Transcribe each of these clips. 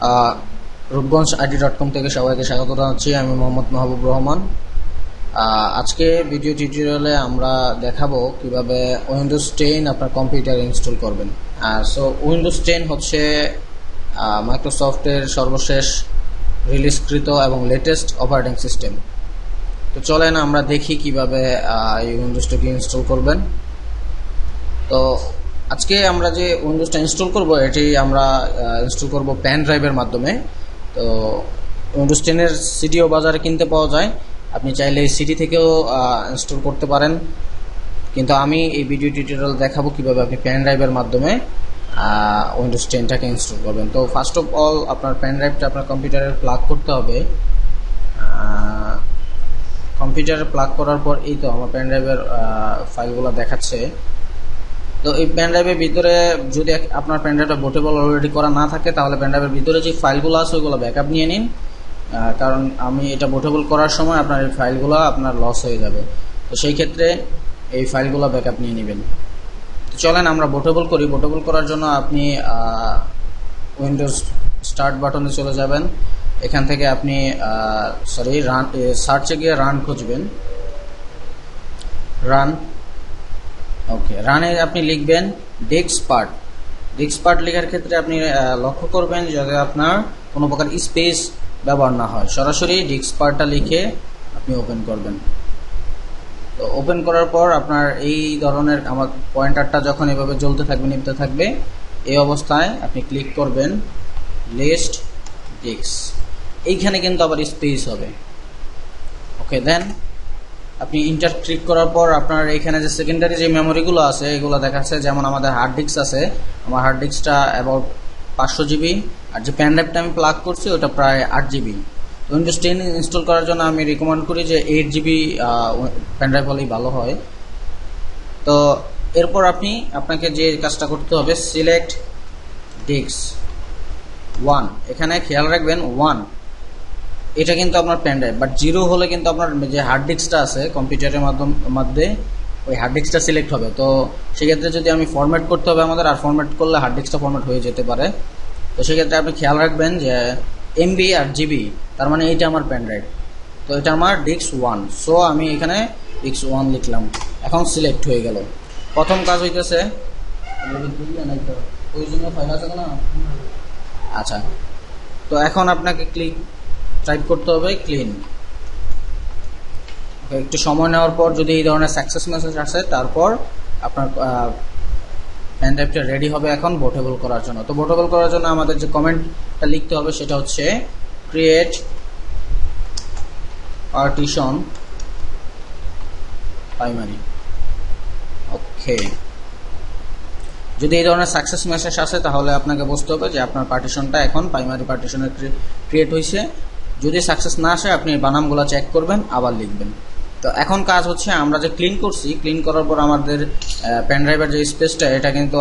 আহ, Rupganj ID.com থেকে সবাইকে স্বাগত জানাচ্ছি। আমি মোহাম্মদ মাহবুব রহমান। আজকে ভিডিও টিউটোরিয়ালে আমরা দেখাবো কিভাবে উইন্ডোজ 10 আপনার কম্পিউটারে ইনস্টল করবেন। সো উইন্ডোজ 10 হচ্ছে মাইক্রোসফটের সর্বশেষ রিলিজকৃত এবং লেটেস্ট অপারেটিং সিস্টেম। তো চলেন আমরা দেখি কিভাবে এই উইন্ডোজটাকে ইনস্টল করবেন। তো আজকে আমরা যে উইন্ডোজটা ইনস্টল করব এটি আমরা ইনস্টল করব পেন ড্রাইভের মাধ্যমে। তো উইন্ডোজ 10-এর সিডিও বাজারে কিনতে পাওয়া যায়, আপনি চাইলে এই সিডি থেকেও ইনস্টল করতে পারেন, কিন্তু আমি এই ভিডিও টিউটোরিয়াল দেখাবো কিভাবে আপনি পেন ড্রাইভের মাধ্যমে উইন্ডোজ 10টাকে ইনস্টল করবেন। তো ফার্স্ট অফ অল আপনার পেন ড্রাইভটা আপনার কম্পিউটারে প্লাগ করতে হবে। কম্পিউটারে প্লাগ করার পর এই তো আমার পেন ড্রাইভের ফাইলগুলো দেখাচ্ছে। তো এই পেন ড্রাইভের ভিতরে যদি আপনার পেন ড্রাইভটা বুটেবল অলরেডি করা না থাকে তাহলে পেন ড্রাইভের ভিতরে যে ফাইলগুলো আছে ওইগুলো ব্যাকআপ নিয়ে নিন, কারণ আমি এটা বুটেবল করার সময় আপনার এই ফাইলগুলো আপনার লস হয়ে যাবে। তো সেই ক্ষেত্রে এই ফাইলগুলো ব্যাকআপ নিয়ে নেবেন। তো চলেন আমরা বুটেবল করি। বুটেবল করার জন্য আপনি উইন্ডোজ স্টার্ট বাটনে চলে যাবেন। এখান থেকে আপনি রান সার্চে গিয়ে রান খুঁজবেন। রান, ওকে, রানে আপনি লিখবেন ডেস্কপার্ট। ডেস্কপার্ট লেখার ক্ষেত্রে আপনি লক্ষ্য করবেন যাতে আপনার কোনো প্রকার স্পেস ব্যবহার না হয়, সরাসরি ডেস্কপার্টটা লিখে আপনি ওপেন করবেন। তো ওপেন করার পর আপনার এই ধরনের আমার পয়েন্টারটা যখন এভাবে জ্বলতে থাকবে নিভতে থাকবে, এই অবস্থায় আপনি ক্লিক করবেন লিস্ট ডেস্ক। এইখানে কিন্তু আবার স্পেস হবে। ওকে, দেন আপনি ইন্টার ক্লিক করার পর আপনার এখানে যে সেকেন্ডারি যে মেমোরিগুলো আছে এগুলো দেখাচ্ছে। যেমন আমাদের হার্ড ডিস্ক আছে, আমার হার্ড ডিস্কটা অ্যাবাউট 500 জিবি, আর যে পেন ড্রাইভটা আমি প্লাগ করছি ওটা প্রায় 8 জিবি। উইন্ডোজ 10 ইনস্টল করার জন্য আমি রিকমেন্ড করি যে 8 জিবি পেন ড্রাইভ হলেই ভালো হয়। তো এরপর আপনাকে যে কাজটা করতে হবে, সিলেক্ট ডিস্ক 1, এখানে খেয়াল রাখবেন 1 এটা কিন্তু আপনার পেন ড্রাইভ, বাট 0 হলে কিন্তু আপনার যে হার্ড ডিস্কটা আছে কম্পিউটারের মধ্যে ওই হার্ড ডিস্কটা সিলেক্ট হবে। তো সেক্ষেত্রে যদি আমি ফরম্যাট করতে হবে আমাদের, আর ফরম্যাট করলে হার্ড ডিস্কটা ফরম্যাট হয়ে যেতে পারে। তো সেক্ষেত্রে আপনি খেয়াল রাখবেন যে এমবি আর জিবি, তার মানে এইটা আমার পেন ড্রাইভ। তো এটা আমার ডিস্ক 1, সো আমি এখানে ডিস্ক 1 লিখলাম। এখন সিলেক্ট হয়ে গেল। প্রথম কাজ হইতেছে ফাইল আছে না, আচ্ছা। তো এখন আপনাকে টাইপ করতে হবে ক্লিন। একটু সময় নেওয়ার পর যদি এই ধরনের সাকসেস মেসেজ আসে তারপর আপনার পেন ড্রাইভটা রেডি হবে এখন বুটেবল করার জন্য। তো বুটেবল করার জন্য আমাদের যে কমেন্টটা লিখতে হবে সেটা হচ্ছে ক্রিয়েট পার্টিশন প্রাইমারি। ওকে, যদি এই ধরনের সাকসেস মেসেজ আসে তাহলে আপনাকে বুঝতে হবে যে আপনার পার্টিশনটা এখন প্রাইমারি পার্টিশনে ক্রিয়েট হয়েছে। যদি সাকসেস না আসে আপনি বানামগুলো চেক করবেন, আবার লিখবেন। তো এখন কাজ হচ্ছে আমরা যে ক্লিন করছি, ক্লিন করার পর আমাদের পেন ড্রাইভের যে স্পেসটা এটা কিন্তু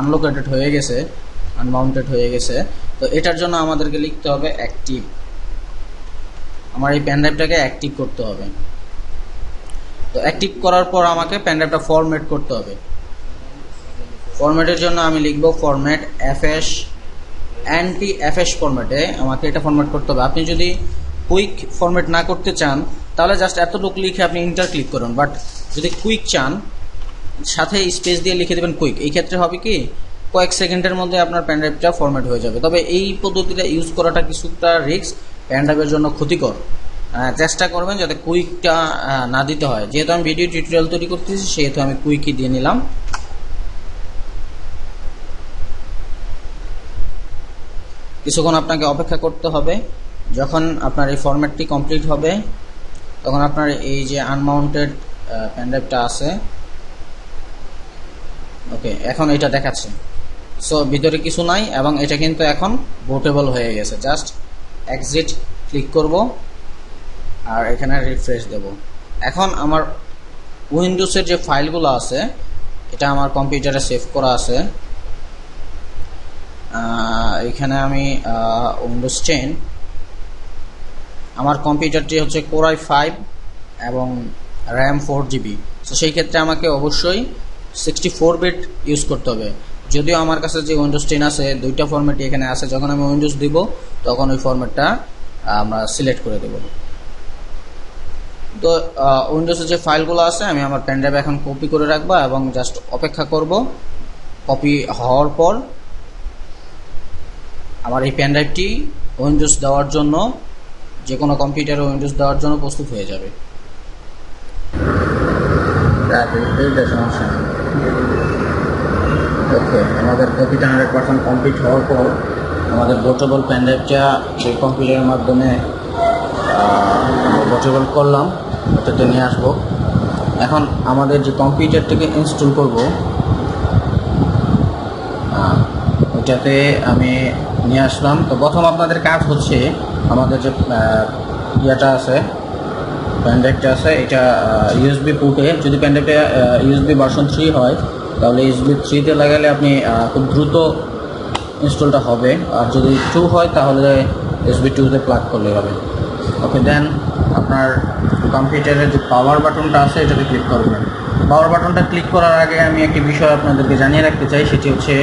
আনলোকেটেড হয়ে গেছে, আনমাউন্টেড হয়ে গেছে। তো এটার জন্য আমাদেরকে লিখতে হবে অ্যাক্টিভ। আমার এই পেন ড্রাইভটাকে অ্যাক্টিভ করতে হবে। তো অ্যাক্টিভ করার পর আমাকে পেন ড্রাইভটা ফরম্যাট করতে হবে। ফরম্যাটের জন্য আমি লিখব ফরম্যাট এফএস, অ্যান্টি এফএস ফরম্যাটে আমাকে এটা ফরম্যাট করতে হবে। আপনি যদি কুইক ফরম্যাট না করতে চান তাহলে জাস্ট এতটুকু লিখে আপনি ইন্টার ক্লিক করুন, বাট যদি কুইক চান সাথে স্পেস দিয়ে লিখে দেবেন কুইক। এই ক্ষেত্রে হবে কি কয়েক সেকেন্ডের মধ্যে আপনার পেন ড্রাইভটা ফরম্যাট হয়ে যাবে। তবে এই পদ্ধতিটা ইউজ করাটা কিছুটা রিস্ক, পেন ড্রাইভের জন্য ক্ষতিকর। চেষ্টা করবেন যাতে কুইকটা না দিতে হয়। যেহেতু আমি ভিডিও টিউটোরিয়াল তৈরি করতেছি সেহেতু আমি কুইকই দিয়ে নিলাম। কিছুক্ষণ আপনাকে অপেক্ষা করতে হবে। যখন আপনার এই ফরম্যাটটি কমপ্লিট হবে তখন আপনার এই যে আনমাউন্টেড পেন ড্রাইভটা আছে, ওকে, এখন এটা দেখাচ্ছে। সো ভিতরে কিছু নাই এবং এটা কিন্তু এখন বুটেবল হয়ে গেছে। জাস্ট এক্সিট ক্লিক করব আর এখানে রিফ্রেশ দেব। এখন আমার উইন্ডোজের যে ফাইলগুলো আছে এটা আমার কম্পিউটারে সেভ করা আছে। এখানে আমি উইন্ডোজ 10, আমার কম্পিউটারটি হচ্ছে Core i5 এবং RAM 4 জিবি। তো সেই ক্ষেত্রে আমাকে অবশ্যই 64 বিট ইউজ করতে হবে। যদিও আমার কাছে যে উইন্ডোজ 10 আছে দুইটা ফরম্যাটই এখানে আছে, যখন আমি উইন্ডোজ দিব তখন ওই ফরম্যাটটা আমরা সিলেক্ট করে দেব। তো উইন্ডোজের যে ফাইলগুলো আছে আমি আমার পেন ড্রাইভে এখন কপি করে রাখবো এবং জাস্ট অপেক্ষা করব। কপি হওয়ার পর আমার এই পেন ড্রাইভটি উইন্ডোজ দেওয়ার জন্য, যে কোনো কম্পিউটারে উইন্ডোজ দেওয়ার জন্য প্রস্তুত হয়ে যাবে। ওকে, আমাদের কপিটা 100% কমপ্লিট হওয়ার পর আমাদের বোটেবল পেন ড্রাইভটা সেই কম্পিউটারের মাধ্যমে বোটেবল করলাম, ওটাতে নিয়ে আসবো। এখন আমাদের যে কম্পিউটারটাকে ইনস্টল করব ওইটাতে আমি নিয়ে আসলাম। তো প্রথম আপনাদের কাজ হচ্ছে আমাদের যে ইয়েটা আছে, পেন ড্রাইভটা আছে, এটা ইউএসবি পোর্টে, যদি পেন ড্রাইভটা ইউএসবি ভার্সন 3 হয় তাহলে ইউএসবি 3-তে লাগালে আপনি খুব দ্রুত ইনস্টলটা হবে, আর যদি 2 হয় তাহলে ইউএসবি 2-তে প্লাগ করলে হবে। ওকে, দেন আপনার কম্পিউটারের যে পাওয়ার বাটনটা আছে এটাতে ক্লিক করবেন। পাওয়ার বাটনটা ক্লিক করার আগে আমি একটি বিষয় আপনাদেরকে জানিয়ে রাখতে চাই, সেটি হচ্ছে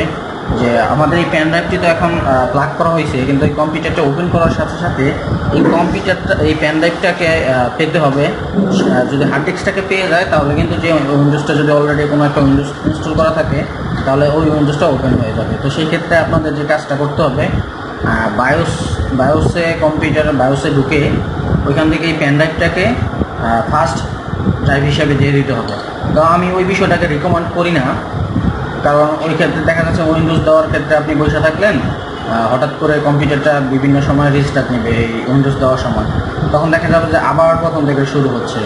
যে আমাদের এই পেন ড্রাইভটি তো এখন প্লাগ করা হয়েছে, কিন্তু এই কম্পিউটারটা ওপেন করার সাথে সাথে এই পেন ড্রাইভটাকে পেতে হবে। যদি হার্ড ডিস্কটাকে পেয়ে যায় তাহলে কিন্তু যে উইন্ডোজটা যদি অলরেডি কোনো একটা উইন্ডোজ ইনস্টল করা থাকে তাহলে ওই উইন্ডোজটা ওপেন হয়ে যাবে। তো সেই ক্ষেত্রে আপনাদের যে কাজটা করতে হবে, বায়োসে ঢুকে ওইখান থেকে এই পেন ড্রাইভটাকে ফার্স্ট ড্রাইভ হিসাবে দিয়ে দিতে হবে। তো আমি ওই বিষয়টাকে রিকমেন্ড করি না, কারণ ওই ক্ষেত্রে দেখা যাচ্ছে উইন্ডোজ দেওয়ার ক্ষেত্রে আপনি বসে থাকলেন, হঠাৎ করে কম্পিউটারটা বিভিন্ন সময় রিস্টার্ট নেবে এই উইন্ডোজ দেওয়ার সময়, তখন দেখা যাবে যে আবার প্রথম থেকে শুরু হচ্ছে।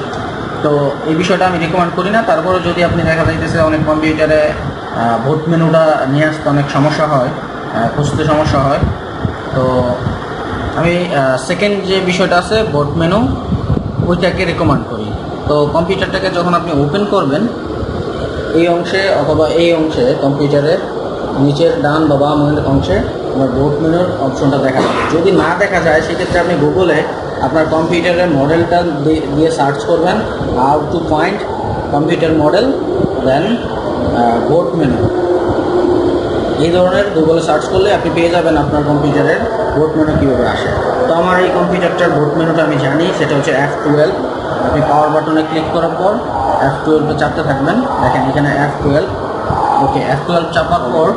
তো এই বিষয়টা আমি রিকমেন্ড করি না। তারপরে যদি আপনি দেখা যাইতেছে অনেক কম্পিউটারে ভোট মেনুটা নিয়ে আসতে অনেক সমস্যা হয়, খুঁজতে সমস্যা হয়, তো আমি সেকেন্ড যে বিষয়টা আছে ভোট মেনু, ওইটাকে রিকমেন্ড করি। তো কম্পিউটারটাকে যখন আপনি ওপেন করবেন এই অংশে অথবা এই অংশে কম্পিউটারের নিচের ডান বা বাম অংশে আমার ভোট মেনুর অপশনটা দেখা যায়। যদি না দেখা যায় সেক্ষেত্রে আপনি গুগলে আপনার কম্পিউটারের মডেলটা দিয়ে সার্চ করবেন, how to find computer model, then boot menu, এই ধরনের গুগলে সার্চ করলে আপনি পেয়ে যাবেন আপনার কম্পিউটারের ভোট মেনু কীভাবে আসে। তো আমার এই কম্পিউটারটার ভোট মেনুটা আমি জানি, সেটা হচ্ছে F12। আপনি পাওয়ার বাটনে ক্লিক করার পর F12 চাপতে থাকবেন। দেখেন এখানে F12, ওকে, F12 চাপার পর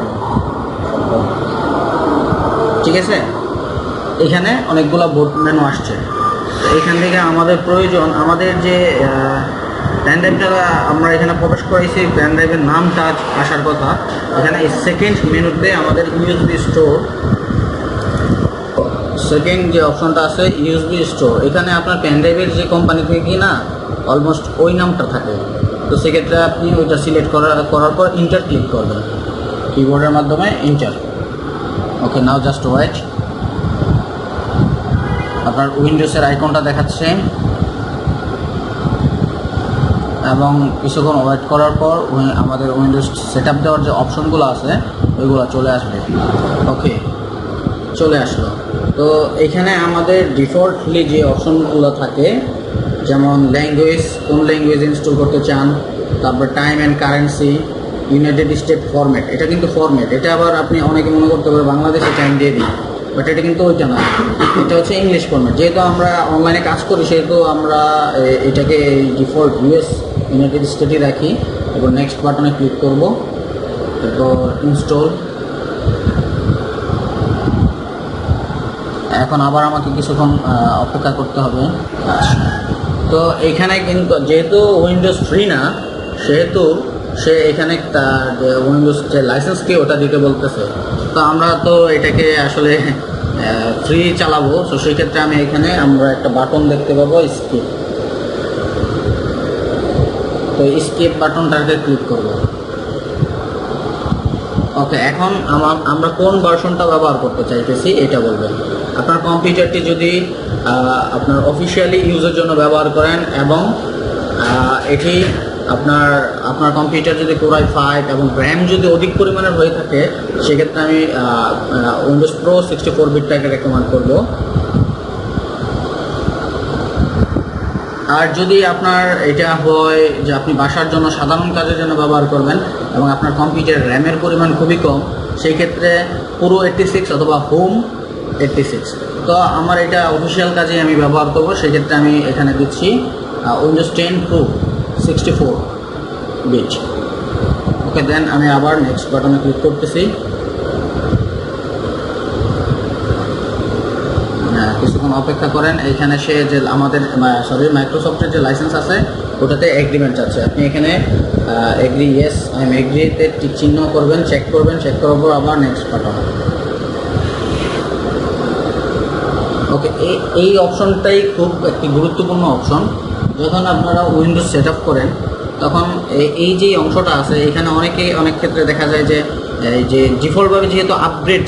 ঠিক আছে, এখানে অনেকগুলো ভোট মেনু আসছে। তো এখান থেকে আমাদের প্রয়োজন, আমাদের যে পেন ড্রাইভটা আমরা এখানে প্রবেশ করেছি, পেন ড্রাইভের নামটা আসার কথা, এখানে এই সেকেন্ড মেনুতে আমাদের ইউএসবি স্টোর, সেকেন্ড যে অপশনটা আছে ইউএসবি স্টোর, এখানে আপনার পেন ড্রাইভের যে কোম্পানি থেকে কিনা অলমোস্ট ওই নামটা থাকে। তো সেক্ষেত্রে আপনি ওইটা সিলেক্ট করার পর ইন্টার ক্লিক করবেন কিবোর্ডের মাধ্যমে, ইন্টার। ওকে, নাও জাস্ট ওয়েট, আপনার উইন্ডোজের আইকনটা দেখাচ্ছে এবং কিছুক্ষণ ওয়েট করার পর আমাদের উইন্ডোজ সেট আপ দেওয়ার যে অপশনগুলো আছে ওইগুলো চলে আসবে। ওকে, চলে আসলো। তো এখানে আমাদের ডিফল্টলি যে অপশনগুলো থাকে, যেমন ল্যাঙ্গুয়েজ, কোন ল্যাঙ্গুয়েজ ইনস্টল করতে চান, তারপর time and currency, United state format, এটা কিন্তু ফরম্যাট, এটা আবার আপনি অনেকে মনে করতে পারে বাংলাদেশে টাইম দিয়ে দিই, বাট এটা কিন্তু ওইটা না, এটা হচ্ছে ইংলিশ ফরম্যাট। যেহেতু আমরা অনলাইনে কাজ করি সেহেতু আমরা এটাকে ডিফল্ট ইউনাইটেড স্টেটই রাখি। এবার নেক্সট বাটনে ক্লিক করব, তারপর ইনস্টল। এখন আবার আমাকে কিছুক্ষণ অপেক্ষা করতে হবে। তো এখানে কিন্তু যেহেতু উইন্ডোজ ফ্রি না, সেহেতু সে এখানে তার উইন্ডোজ যে লাইসেন্স কি ওটা দিতে বলতেছে। তো আমরা তো এটাকে আসলে ফ্রি চালাবো, তো সেই ক্ষেত্রে আমি এখানে আমরা একটা বাটন দেখতে পাবো স্কিপ। তো স্কিপ বাটনটাকে ক্লিক করব। ওকে, এখন আমরা কোন ভার্সনটা ব্যবহার করতে চাইতেছি এটা বলবেন। আপনার কম্পিউটারটি যদি আপনার অফিসিয়ালি ইউজের জন্য ব্যবহার করেন এবং এটি আপনার কম্পিউটার যদি Core i5 এবং র্যাম যদি অধিক পরিমাণের হয়ে থাকে, সেক্ষেত্রে আমি উইন্ডোজ প্রো 64 বিটটাকে রেকমেন্ড করব। আর যদি আপনার এটা হয় যে আপনি বাসার জন্য সাধারণ কাজের জন্য ব্যবহার করবেন এবং আপনার কম্পিউটার র্যামের পরিমাণ খুবই কম, সেই ক্ষেত্রে পুরো 86 অথবা হোম 86। তো আমার এটা অফিসিয়াল কাজে আমি ব্যবহার করব, সেক্ষেত্রে আমি এখানে দিচ্ছি উইন্ডোজ 10 প্রো 64 বিট। ওকে, দেন আমি আবার নেক্সট বাটনে ক্লিক করতেছি। কিছুক্ষণ অপেক্ষা করেন। এইখানে সে যে আমাদের মাইক্রোসফটের যে লাইসেন্স আছে ওটাতে এগ্রিমেন্ট আছে, আপনি এখানে এগ্রি, ইয়েস আই এম এগ্রিতে টিক চিহ্ন করবেন, চেক করবেন, চেক করার পর আবার নেক্সট বাটন। ওকে, এই অপশনটাই খুব একটি গুরুত্বপূর্ণ অপশন। যখন আপনারা উইন্ডোজ সেট আপ করেন তখন এই যে অংশটা আছে এখানে অনেক ক্ষেত্রে দেখা যায় যে এই যে ডিফল্টভাবে যেহেতু আপগ্রেড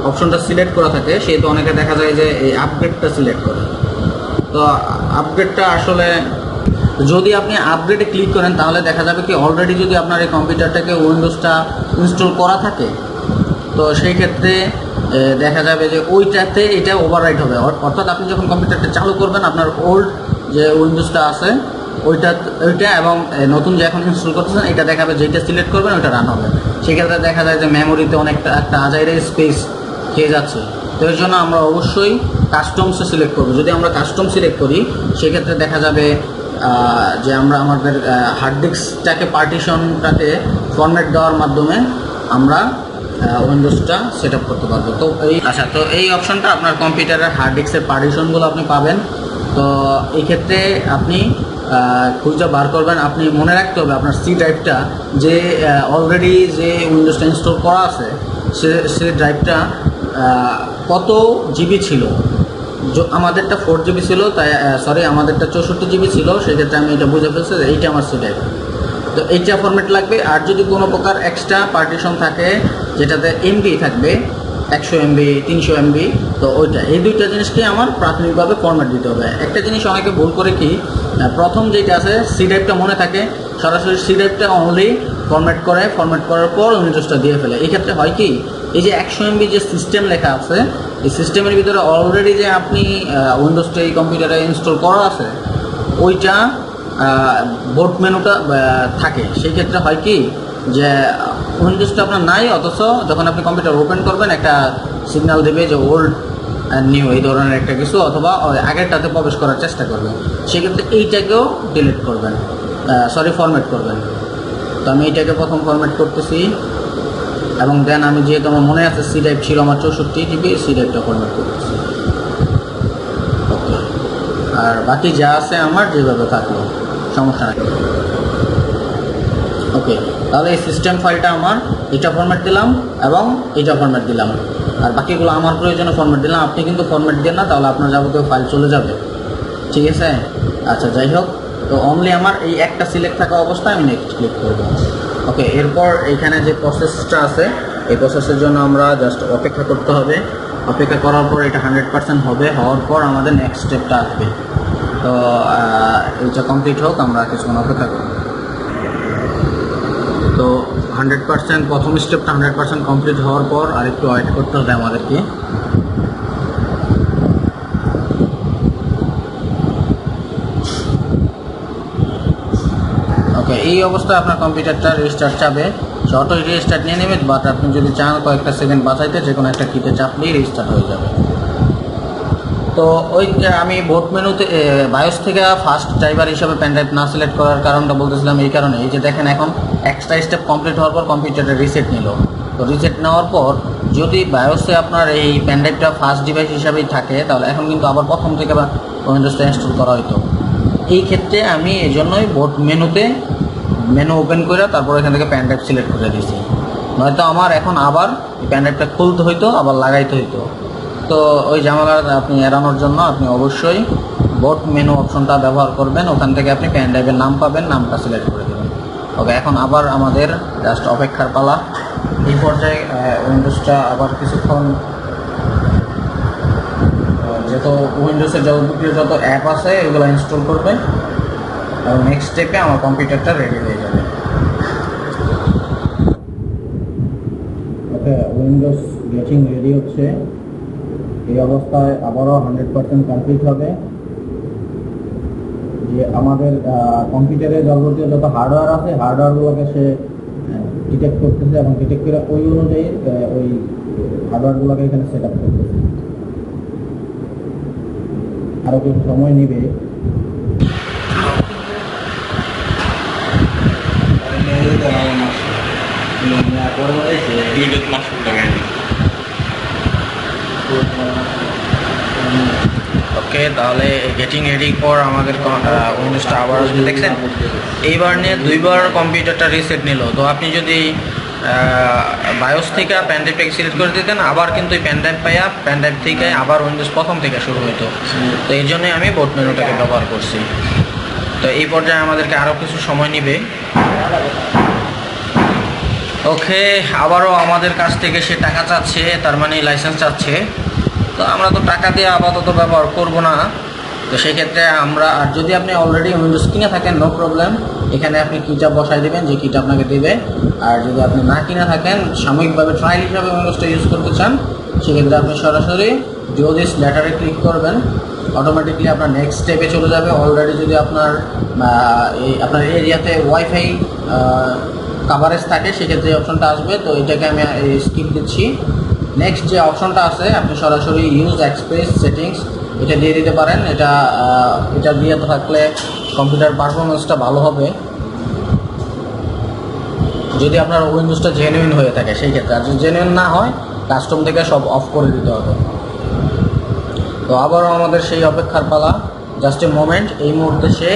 অপশনটা সিলেক্ট করা থাকে, সেহেতু অনেকে দেখা যায় যে এই আপগ্রেডটা সিলেক্ট করে। তো আপগ্রেডটা আসলে যদি আপনি আপগ্রেডে ক্লিক করেন তাহলে দেখা যাবে কি অলরেডি যদি আপনার এই কম্পিউটারটাকে উইন্ডোজটা ইনস্টল করা থাকে, তো সেই ক্ষেত্রে দেখা যাবে যে ওইটাতে এটা ওভাররাইট হবে। অর্থাৎ আপনি যখন কম্পিউটারটা চালু করবেন আপনার ওল্ড যে উইন্ডোজটা আছে ওইটা এবং নতুন যে এখন ইনস্টল করতেছেন এটা দেখাবে, যেটা সিলেক্ট করবেন ওইটা রান হবে। সেক্ষেত্রে দেখা যায় যে মেমোরিতে অনেকটা একটা আজাইরে স্পেস খেয়ে যাচ্ছে। তো এর জন্য আমরা অবশ্যই কাস্টমসে সিলেক্ট করবো। যদি আমরা কাস্টম সিলেক্ট করি সেক্ষেত্রে দেখা যাবে যে আমরা আমাদের হার্ড ডিস্কটাকে পার্টিশনটাকে ফরম্যাট দেওয়ার মাধ্যমে আমরা উইন্ডোজটা সেট আপ করতে পারবো। তো এই অপশনটা আপনার কম্পিউটারের হার্ড ডিস্কের পার্টিশনগুলো আপনি পাবেন। তো এই ক্ষেত্রে আপনি খুঁজে বার করবেন। আপনি মনে রাখতে হবে আপনার সি ড্রাইভটা যে অলরেডি যে উইন্ডোজটা ইনস্টল করা আছে সে ড্রাইভটা কত জিবি ছিল। আমাদেরটা 4 জিবি ছিল, তাই আমাদেরটা 64 জিবি ছিল। সেক্ষেত্রে আমি এটা বুঝে ফেলছি যে এইটা আমার সি ড্রাইভ। তো এইটা ফরম্যাট লাগবে। আর যদি কোনো প্রকার এক্সট্রা পার্টিশন থাকে যেটাতে এমবি থাকবে 100 এমবি 300 এমবি, তো ওইটা এই দুইটা জিনিসকে আমার প্রাথমিকভাবে ফরম্যাট দিতে হবে। একটা জিনিস অনেকে ভুল করে কি, প্রথম যেটা আছে সি ড্রাইভটা মনে থাকে, সরাসরি সি ড্রাইভটা অনলি ফরম্যাট করার পর উইন্ডোজটা দিয়ে ফেলে। এই ক্ষেত্রে হয় কি, এই যে 100 এমবি যে সিস্টেম লেখা আছে এই সিস্টেমের ভিতরে অলরেডি যে আপনি উইন্ডোজটা এই কম্পিউটারে ইনস্টল করা আছে ওইটা বোর্ড মেনুটা থাকে। সেই ক্ষেত্রে হয় কি যে উইন্ডোজটা আপনার নাই, অথচ যখন আপনি কম্পিউটার ওপেন করবেন একটা সিগন্যাল দেবে যে ওল্ড অ্যান্ড নিউ এই ধরনের একটা কিছু, অথবা আগেরটাতে প্রবেশ করার চেষ্টা করবেন। সেক্ষেত্রে এইটাকেও ডিলিট করবেন, ফরম্যাট করবেন। তো আমি এইটাকে প্রথম ফরম্যাট করতেছি এবং দেন আমি যেহেতু আমার মনে আছে সি ড্রাইভ ছিল আমার 64 জিবি, সি ড্রাইভটা ফরম্যাট করতেছি। ওকে, আর বাকি যা আছে আমার যেভাবে থাকলো সমস্যা নেই। ওকে, তাহলে এই সিস্টেম ফাইলটা আমার এটা ফরম্যাট দিলাম এবং এটা ফরম্যাট দিলাম, আর বাকিগুলো আমার প্রয়োজনে ফরম্যাট দিলাম। আপনি কিন্তু ফরম্যাট দেন না, তাহলে আপনার যাবতীয় ফাইল চলে যাবে। ঠিক আছে, আচ্ছা যাই হোক। তো অনলি আমার এই একটা সিলেক্ট থাকা অবস্থায় আমি নেক্সট ক্লিক করব। ওকে, এরপর এইখানে যে প্রসেসটা আছে এই প্রসেসের জন্য আমরা জাস্ট অপেক্ষা করতে হবে। অপেক্ষা করার পর এটা 100% হওয়ার পর আমাদের নেক্সট স্টেপটা আসবে। তো এইটা কমপ্লিট হোক, আমরা কিছুক্ষণ অপেক্ষা করব। তো 100% প্রথম স্টেপটা 100% কমপ্লিট হওয়ার পর আরেকটু ওয়েট করতে হবে আমাদেরকে। ওকে, এই অবস্থায় আপনার কম্পিউটারটা রেজিস্টার্ট চাবে, অটো রেজিস্টার্ট নিয়ে নেবে, বাট আপনি যদি চান কয়েকটা সেকেন্ড বাঁচাইতে যে কোনো একটা কিতে চাপলেই রেজিস্টার্ট হয়ে যাবে। তো ওই আমি বোট মেনুতে বায়োস থেকে ফার্স্ট ড্রাইভার হিসাবে পেন ড্রাইভ না সিলেক্ট করার কারণটা বলতেছিলাম এই কারণে, এই যে দেখেন এখন এক্সট্রা স্টেপ কমপ্লিট হওয়ার পর কম্পিউটারটা রিসেট নিল। তো রিসেট নেওয়ার পর যদি বায়োসে আপনার এই পেন ড্রাইভটা ফার্স্ট ডিভাইস হিসাবেই থাকে তাহলে এখন কিন্তু আবার প্রথম থেকে উইন্ডোজটা ইনস্টল করা হইতো। এই ক্ষেত্রে আমি এই জন্যই বোট মেনু ওপেন করে তারপর এখান থেকে পেন ড্রাইভ সিলেক্ট করে দিয়েছি, নয়তো আমার এখন আবার পেন ড্রাইভটা খুলতে হইতো, আবার লাগাইতে হইতো। তো ওই ঝামেলা আপনি এড়ানোর জন্য আপনি অবশ্যই বোট মেনু অপশনটা ব্যবহার করবেন। ওখান থেকে আপনি পেন ড্রাইভের নাম পাবেন, নামটা সিলেক্ট করে দেবেন। ওকে, এখন আবার আমাদের জাস্ট অপেক্ষার পালা। এই পর্যায়ে উইন্ডোজটা আবার কিছুক্ষণ, যেহেতু উইন্ডোজের যাবতীয় যত অ্যাপ আছে এগুলো ইনস্টল করবে এবং নেক্সট স্টেপে আমার কম্পিউটারটা রেডি হয়ে যাবে। ওকে, উইন্ডোজ গেটিং রেডি হচ্ছে। এই অবস্থায় আবারও 100% কমপ্লিট হবে। যে আমাদের কম্পিউটারে যাবতীয় যত হার্ডওয়্যার আছে হার্ডওয়্যারগুলোকে সে ডিটেক্ট করতেছে এবং ডিটেক্ট করে ওই অনুযায়ী ওই হার্ডওয়্যারগুলোকে এখানে সেট আপ করতেছে। আরও কিছু সময় নেবে। ওকে, তাহলে গেটিং রেডি পর আমাদের উইন্ডোজটা আবার আসবে। দেখছেন এইবার নিয়ে দুইবার কম্পিউটারটা রিসেট নিল। তো আপনি যদি বায়োস থেকে প্যানড্রাইভটাকে সিলেক্ট করে দিতেন, আবার কিন্তু এই প্যানড্রাইভ থেকে আবার উইন্ডোজ প্রথম থেকে শুরু হতো। তো এই জন্যই আমি বোট মেনুটাকে ব্যবহার করছি। তো এই পর্যায়ে আমাদেরকে আরও কিছু সময় নেবে। ওকে, আবারও আমাদের কাছ থেকে সে টাকা চাচ্ছে, তার মানে লাইসেন্স চাচ্ছে। তো আমরা তো টাকা দিয়ে আপাতত ব্যবহার করব না। তো সেক্ষেত্রে আমরা, আর যদি আপনি অলরেডি উইন্ডোজ কিনে থাকেন নো প্রবলেম, এখানে আপনি কিটা বসাই দেবেন যে কিটা আপনাকে দেবে। আর যদি আপনি না কিনে থাকেন, সাময়িকভাবে ট্রায়াল হিসাবে উইন্ডোজটা ইউজ করতে চান, সেক্ষেত্রে আপনি সরাসরি ডু দিস লেটারে ক্লিক করবেন, অটোমেটিকলি আপনার নেক্সট স্টেপে চলে যাবে। অলরেডি যদি আপনার আপনার এরিয়াতে ওয়াইফাই কাভারেজ থাকে, সেক্ষেত্রে এই অপশনটা আসবে। তো এটাকে আমি স্কিপ দিচ্ছি। নেক্সট যে অপশনটা আছে, আপনি সরাসরি ইউজ এক্সপ্রেস সেটিংস এটা দিয়ে দিতে পারেন। এটা দিয়ে থাকলে কম্পিউটার পারফরমেন্সটা ভালো হবে, যদি আপনার উইন্ডোজটা জেনুইন হয়ে থাকে সেই ক্ষেত্রে। আর যদি জেনুইন না হয়, কাস্টম থেকে সব অফ করে দিতে হবে। তো আবারও আমাদের সেই অপেক্ষার পালা, জাস্ট এ মোমেন্ট। এই মুহূর্তে সে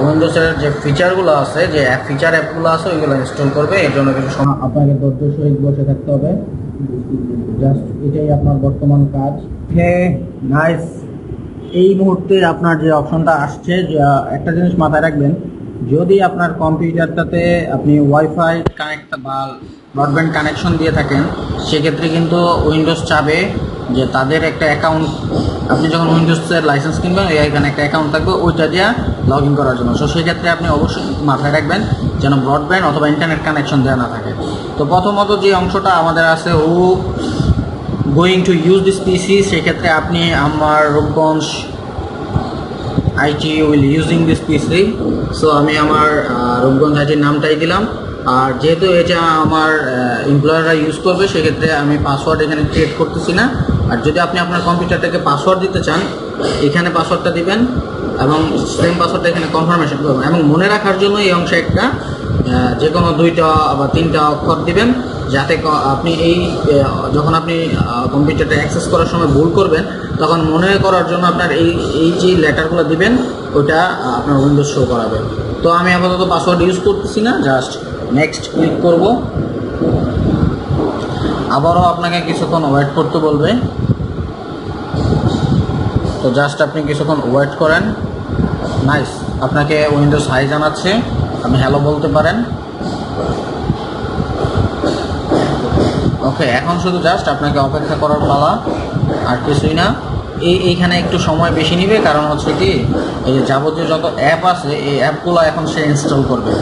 উইন্ডোজের যে ফিচারগুলো আছে, যে অ্যাপগুলো আছে, ওইগুলো ইনস্টল করবে। এর জন্য কিছু সময় আপনাকে ধৈর্য সহিত বসে থাকতে হবে। জাস্ট এটাই আপনার বর্তমান কাজ। হ্যাঁ, নাইস। এই মুহূর্তে আপনার যে অপশনটা আসছে, যে একটা জিনিস মাথায় রাখবেন, যদি আপনার কম্পিউটারটাতে আপনি ওয়াইফাই কানেক্ট বা ব্রডব্যান্ড কানেকশন দিয়ে থাকেন, সেক্ষেত্রে কিন্তু উইন্ডোজ চাবে যে তাদের একটা অ্যাকাউন্ট, আপনি যখন উইন্ডোজের লাইসেন্স কিনবেন এখানে একটা অ্যাকাউন্ট থাকবে, ওইটা দিয়ে লগ ইন করার জন্য। সো সেক্ষেত্রে আপনি অবশ্যই মাথায় রাখবেন যেন ব্রডব্যান্ড অথবা ইন্টারনেট কানেকশন দেওয়া না থাকে। তো প্রথমত যে অংশটা আমাদের আছে, গোয়িং টু ইউজ দিস পিসি, সেক্ষেত্রে আপনি আমার Rupganj IT will using this PC. So আমি আমার রূপগঞ্জ আইটির নামটাই দিলাম। আর যেহেতু এটা আমার এমপ্লয়াররা ইউজ করবে, সেক্ষেত্রে আমি পাসওয়ার্ড এখানে ক্রিয়েট করতেছি না। আর যদি আপনি আপনার কম্পিউটারটাকে পাসওয়ার্ড দিতে চান, এখানে পাসওয়ার্ডটা দিবেন এবং সেম পাসওয়ার্ডটা এখানে কনফার্মেশন করবেন। এবং মনে রাখার জন্য এই অংশে একটা যে কোনো 2টা বা 3টা অক্ষর দিবেন, যাতে আপনি যখন আপনি কম্পিউটারটা অ্যাক্সেস করার সময় ভুল করবেন, তখন মনে করার জন্য আপনার এই যে লেটারগুলো দিবেন, ওটা আপনার উইন্ডোজ শো করাবে। তো আমি আপাতত পাসওয়ার্ড ইউজ করতেছি না, জাস্ট নেক্সট ক্লিক করব। আবারও আপনাকে কিছুক্ষণ ওয়েট করতে বলবে। তো জাস্ট আপনি কিছুক্ষণ ওয়েট করেন। নাইস, আপনাকে উইন্ডোজ হাই জানাচ্ছে, আপনি হ্যালো বলতে পারেন। ওকে, এখন শুধু জাস্ট আপনাকে অপেক্ষা করার পালা, আর কিছুই না। এইখানে একটু সময় বেশি নেবে, কারণ হচ্ছে কি, এই যে যাবতীয় যত অ্যাপ আছে, এই অ্যাপগুলো এখন সে ইনস্টল করবে।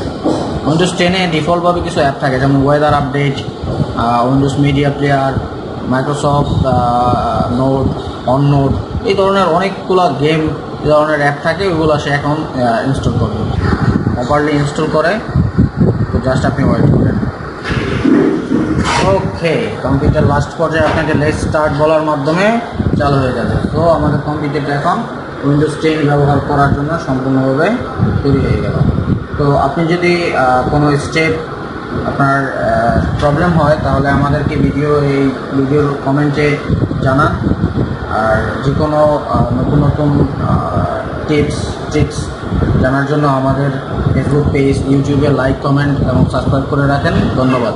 উইন্ডোজ 10-এ ডিফল্টভাবে কিছু অ্যাপ থাকে, যেমন weather update, Windows Media Player, Microsoft note, OneNote, এই ধরনের অনেকগুলো গেম, এই ধরনের অ্যাপ থাকে, ওইগুলো সে এখন ইনস্টল করবে। প্রপারলি ইনস্টল করে, তো জাস্ট আপনি ওয়েট করেন। ওকে, কম্পিউটার লাস্ট পর্যায়ে আপনাকে লেটস স্টার্ট বলার মাধ্যমে চালু হয়ে যাবে। তো আমাদের কম্পিউটারটা এখন উইন্ডোজ 10 ব্যবহার করার জন্য সম্পূর্ণভাবে তৈরি হয়ে গেল। তো আপনি যদি কোনো স্টেপ আপনার প্রবলেম হয়, তাহলে আমাদেরকে এই ভিডিওর কমেন্টে জানান। আর যে কোনো নতুন নতুন টিপস ট্রিক্স জানার জন্য আমাদের ফেসবুক পেজ, ইউটিউবে লাইক, কমেন্ট এবং সাবস্ক্রাইব করে রাখেন। ধন্যবাদ।